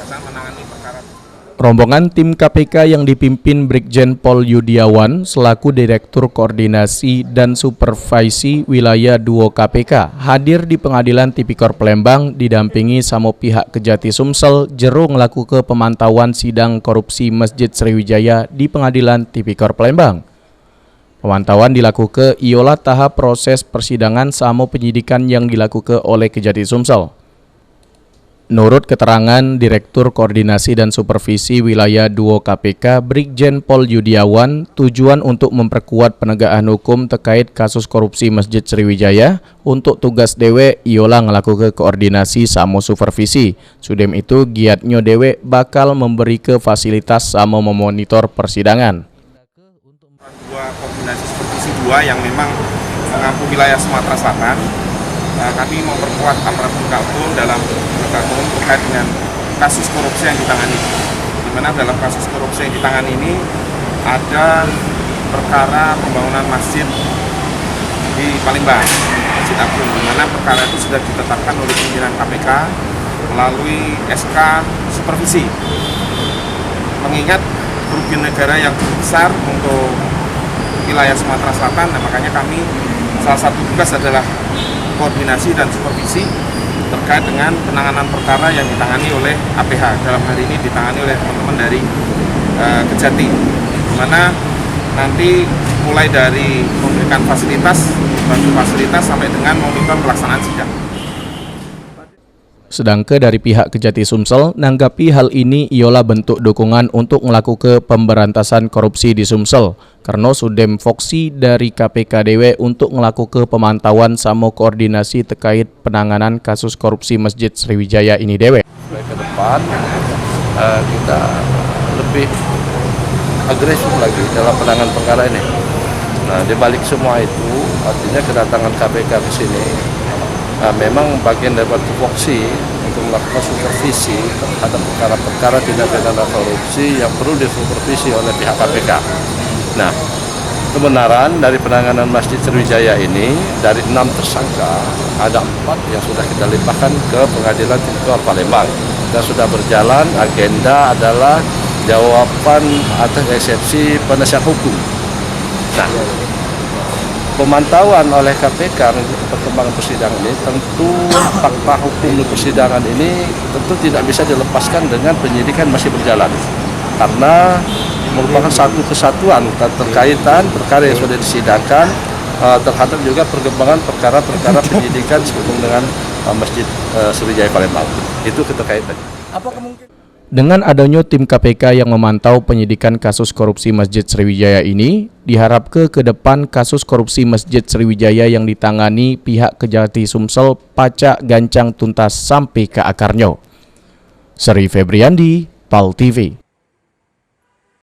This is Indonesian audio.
kejaksaan menangani perkara. Rombongan tim KPK yang dipimpin Brigjen Pol Yudiawan selaku Direktur Koordinasi dan Supervisi Wilayah 2 KPK hadir di Pengadilan Tipikor Palembang didampingi sama pihak Kejati Sumsel jero ngelaku ke pemantauan sidang korupsi Masjid Sriwijaya di Pengadilan Tipikor Palembang. Pemantauan dilakukan ialah tahap proses persidangan sama penyidikan yang dilakukan oleh Kejati Sumsel. Menurut keterangan Direktur Koordinasi dan Supervisi Wilayah 2 KPK Brigjen Pol Yudiawan, tujuan untuk memperkuat penegakan hukum terkait kasus korupsi Masjid Sriwijaya untuk tugas dewe ialah ngelakukan koordinasi sama supervisi. Sudem itu giatnya dewe bakal memberi ke fasilitas sama memonitor persidangan. Dua koordinasi supervisi 2 yang memang mengampu wilayah Sumatera Selatan. Kami memperkuat aparat penegak hukum dalam penegak hukum terkait dengan kasus korupsi yang ditangani. Di mana dalam kasus korupsi yang ditangani ini ada perkara pembangunan masjid di Palembang, Masjid Agung, di mana perkara itu sudah ditetapkan oleh pimpinan KPK melalui SK supervisi. Mengingat kerugian negara yang besar untuk wilayah Sumatera Selatan, nah makanya kami salah satu tugas adalah koordinasi dan supervisi terkait dengan penanganan perkara yang ditangani oleh APH. Dalam hal ini ditangani oleh teman-teman dari Kejati, di mana nanti mulai dari memberikan fasilitas, bantu fasilitas sampai dengan monitor pelaksanaan sidang. Sedangkan dari pihak Kejati Sumsel nanggapi hal ini ialah bentuk dukungan untuk melakukan pemberantasan korupsi di Sumsel karena sudem foksi dari KPK dewe untuk melakukan pemantauan sama koordinasi terkait penanganan kasus korupsi Masjid Sriwijaya ini dewe. Ke depan kita lebih agresif lagi dalam penanganan perkara ini. Nah, di balik semua itu artinya kedatangan KPK ke sini memang bagian dari tupoksi untuk melakukan supervisi terhadap perkara-perkara tindak pidana korupsi yang perlu disupervisi oleh pihak KPK. Nah, kebenaran dari penanganan Masjid Sriwijaya ini dari 6 tersangka ada 4 yang sudah kita limpahkan ke Pengadilan Tipikor Palembang dan sudah berjalan. Agenda adalah jawaban atas eksepsi penasihat hukum. Nah, pemantauan oleh KPK untuk perkembangan persidangan ini tentu fakta hukum persidangan ini tentu tidak bisa dilepaskan dengan penyidikan masih berjalan karena merupakan satu kesatuan terkaitan perkara yang sudah disidangkan terhadap juga perkembangan perkara-perkara penyidikan sehubung dengan Masjid Sriwijaya Palembang. Itu keterkaitannya. Apa kemungkinan? Dengan adanya tim KPK yang memantau penyidikan kasus korupsi Masjid Sriwijaya ini, diharapkan ke depan kasus korupsi Masjid Sriwijaya yang ditangani pihak Kejati Sumsel pacak gancang tuntas sampai ke akarnya. Seri Febriandi, PAL TV.